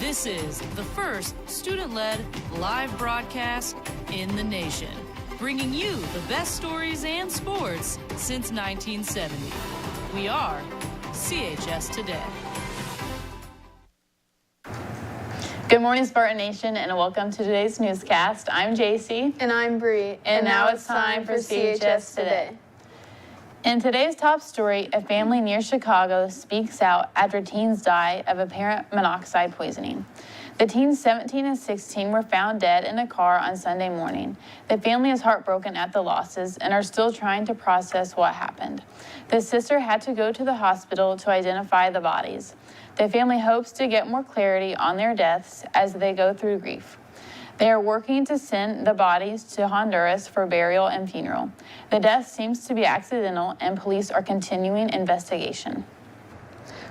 This is the first student-led live broadcast in the nation, bringing you the best stories and sports since 1970. We are CHS Today. Good morning, Spartan Nation, and welcome to today's newscast. I'm JC. And I'm Bree. And now it's time for CHS Today. In today's top story, a family near Chicago speaks out after teens die of apparent monoxide poisoning. The teens 17 and 16 were found dead in a car on Sunday morning. The family is heartbroken at the losses and are still trying to process what happened. The sister had to go to the hospital to identify the bodies. The family hopes to get more clarity on their deaths as they go through grief. They are working to send the bodies to Honduras for burial and funeral. The death seems to be accidental, and police are continuing investigation.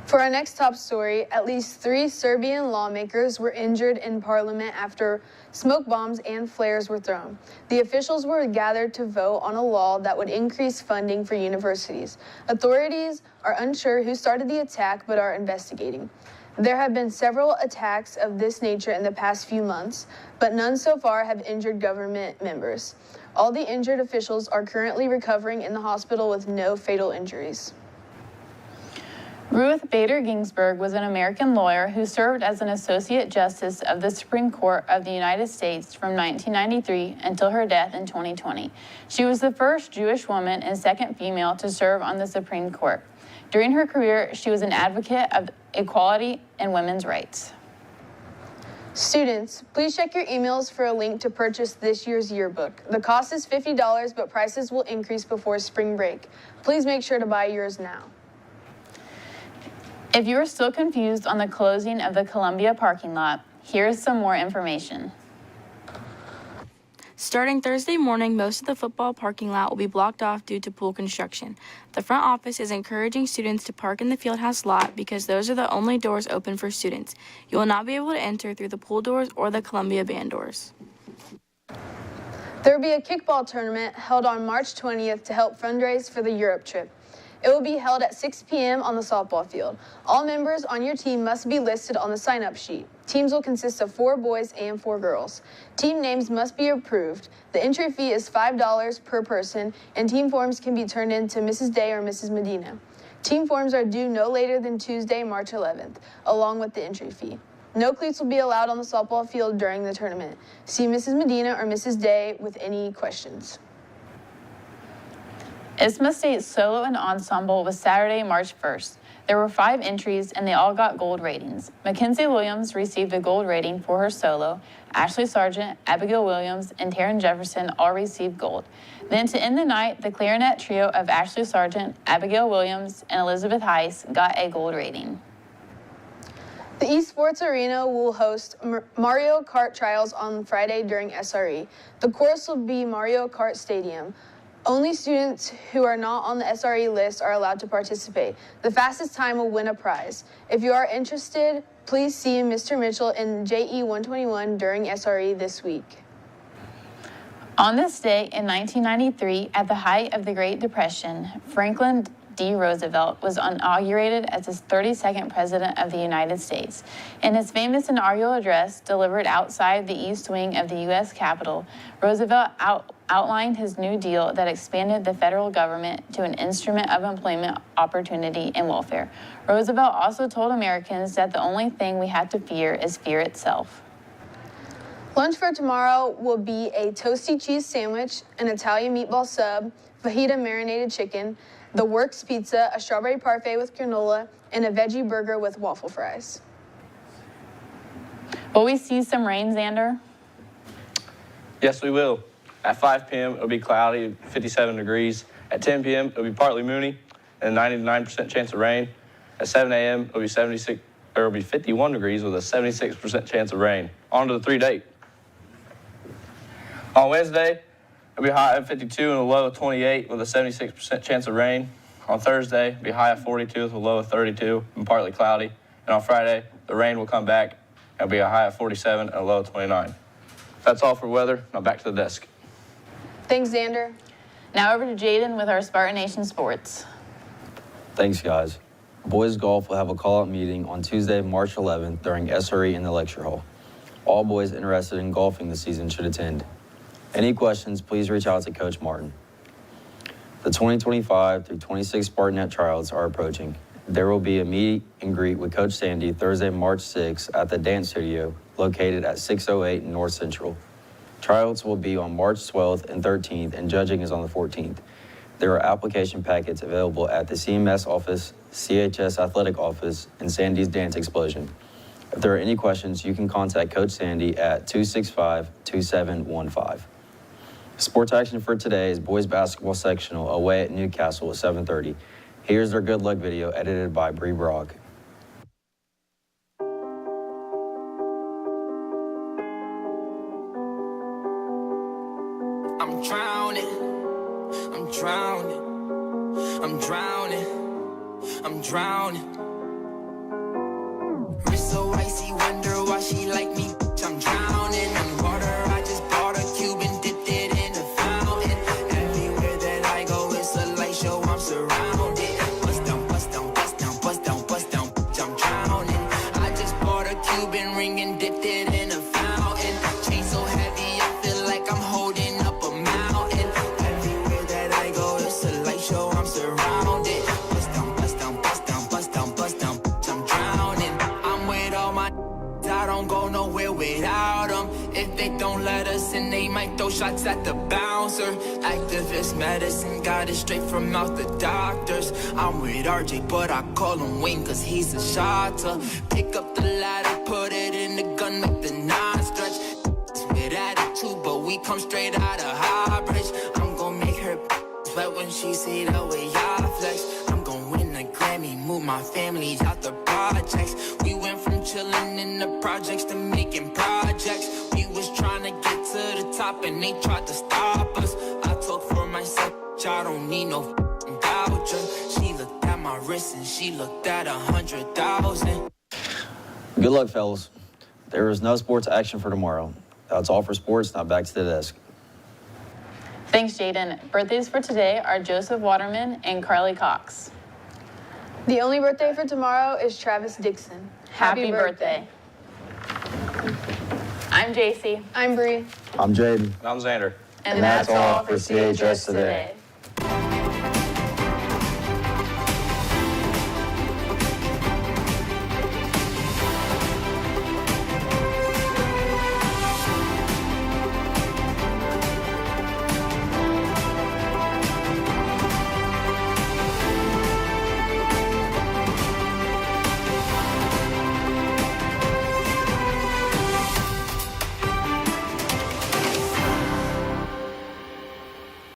For our next top story, at least 3 Serbian lawmakers were injured in parliament after smoke bombs and flares were thrown. The officials were gathered to vote on a law that would increase funding for universities. Authorities are unsure who started the attack but are investigating. There have been several attacks of this nature in the past few months, but none so far have injured government members. All the injured officials are currently recovering in the hospital with no fatal injuries. Ruth Bader Ginsburg was an American lawyer who served as an Associate Justice of the Supreme Court of the United States from 1993 until her death in 2020. She was the first Jewish woman and second female to serve on the Supreme Court. During her career, she was an advocate of equality and women's rights. Students, please check your emails for a link to purchase this year's yearbook. The cost is $50, but prices will increase before spring break. Please make sure to buy yours now. If you are still confused on the closing of the Columbia parking lot, here's some more information. Starting Thursday morning, most of the football parking lot will be blocked off due to pool construction. The front office is encouraging students to park in the fieldhouse lot because those are the only doors open for students. You will not be able to enter through the pool doors or the Columbia band doors. There will be a kickball tournament held on March 20th to help fundraise for the Europe trip. It will be held at 6 p.m. on the softball field. All members on your team must be listed on the sign-up sheet. Teams will consist of 4 boys and 4 girls. Team names must be approved. The entry fee is $5 per person, and team forms can be turned in to Mrs. Day or Mrs. Medina. Team forms are due no later than Tuesday, March 11th, along with the entry fee. No cleats will be allowed on the softball field during the tournament. See Mrs. Medina or Mrs. Day with any questions. ISMA State Solo and Ensemble was Saturday, March 1st. There were 5 entries, and they all got gold ratings. Mackenzie Williams received a gold rating for her solo. Ashley Sargent, Abigail Williams, and Taryn Jefferson all received gold. Then to end the night, the clarinet trio of Ashley Sargent, Abigail Williams, and Elizabeth Heiss got a gold rating. The eSports Arena will host Mario Kart trials on Friday during SRE. The course will be Mario Kart Stadium. Only students who are not on the SRE list are allowed to participate. The fastest time will win a prize. If you are interested, please see Mr. Mitchell in JE 121 during SRE this week. On this day in 1993, at the height of the Great Depression, Franklin D. Roosevelt was inaugurated as the 32nd President of the United States. In his famous inaugural address delivered outside the East Wing of the U.S. Capitol, Roosevelt outlined his New Deal that expanded the federal government to an instrument of employment opportunity and welfare. Roosevelt also told Americans that the only thing we have to fear is fear itself. Lunch for tomorrow will be a toasty cheese sandwich, an Italian meatball sub, fajita marinated chicken, the Works pizza, a strawberry parfait with granola, and a veggie burger with waffle fries. Will we see some rain, Xander? Yes, we will. At 5 p.m., it'll be cloudy, 57 degrees. At 10 p.m., it'll be partly moony and a 99% chance of rain. At 7 a.m., it'll be 51 degrees with a 76% chance of rain. On to the 3-date. On Wednesday, it'll be high at 52 and a low of 28 with a 76% chance of rain. On Thursday, it'll be high at 42 with a low of 32 and partly cloudy. And on Friday, the rain will come back. It'll be a high of 47 and a low of 29. That's all for weather. Now back to the desk. Thanks, Xander. Now over to Jaden with our Spartan Nation Sports. Thanks, guys. Boys golf will have a call-out meeting on Tuesday, March 11th during SRE in the lecture hall. All boys interested in golfing this season should attend. Any questions, please reach out to Coach Martin. The 2025 through 26 Spartanet tryouts are approaching. There will be a meet and greet with Coach Sandy Thursday, March 6th at the dance studio located at 608 North Central. Tryouts will be on March 12th and 13th, and judging is on the 14th. There are application packets available at the CMS office, CHS athletic office, and Sandy's Dance Explosion. If there are any questions, you can contact Coach Sandy at 265-2715. Sports action for today is boys basketball sectional away at Newcastle at 7:30. Here's their good luck video edited by Bree Brock. I'm drowning, I'm drowning, I'm drowning, I'm drowning. Wrist so icy, wonder why she like me. I'm drowning in water. I just bought a cube and dipped it in a fountain. Everywhere that I go, it's a light show. I'm surrounded. Bust down, bust down, bust down, bust down, bust down. I'm drowning. I just bought a Cuban ring and dipped it in a fountain. Chain so heavy, I feel like I'm holding up a mountain. Everywhere that I go, it's a light show. I'm surrounded. Bust down, bust down, bust down, bust down, bust down. I'm drowning. I'm with all my. I don't go nowhere without them. If they don't let us in, they might throw shots at the bouncer. Activist medicine, got it straight from out the doctors. I'm with RJ, but I call him Wayne cause he's a shotter. Pick up the ladder, put it in the gun, make the nine stretch. With attitude, but we come straight out of High Bridge. I'm gon' make her sweat when she see the way I flex. I'm gon' win a Grammy, move my family out the projects. We went from chillin' in the projects to making projects. We was trying to get to the top and they tried to stop us. I talk for myself, I don't need no voucher. She looked at my wrist and she looked at 100,000. Good luck, fellas. There is no sports action for tomorrow. That's all for sports. Now back to the desk. Thanks, Jaden. Birthdays for today are Joseph Waterman and Carly Cox. The only birthday for tomorrow is Travis Dixon. Happy birthday. I'm JC. I'm Bree. I'm Jaden. And I'm Xander. And that's all for CHS today.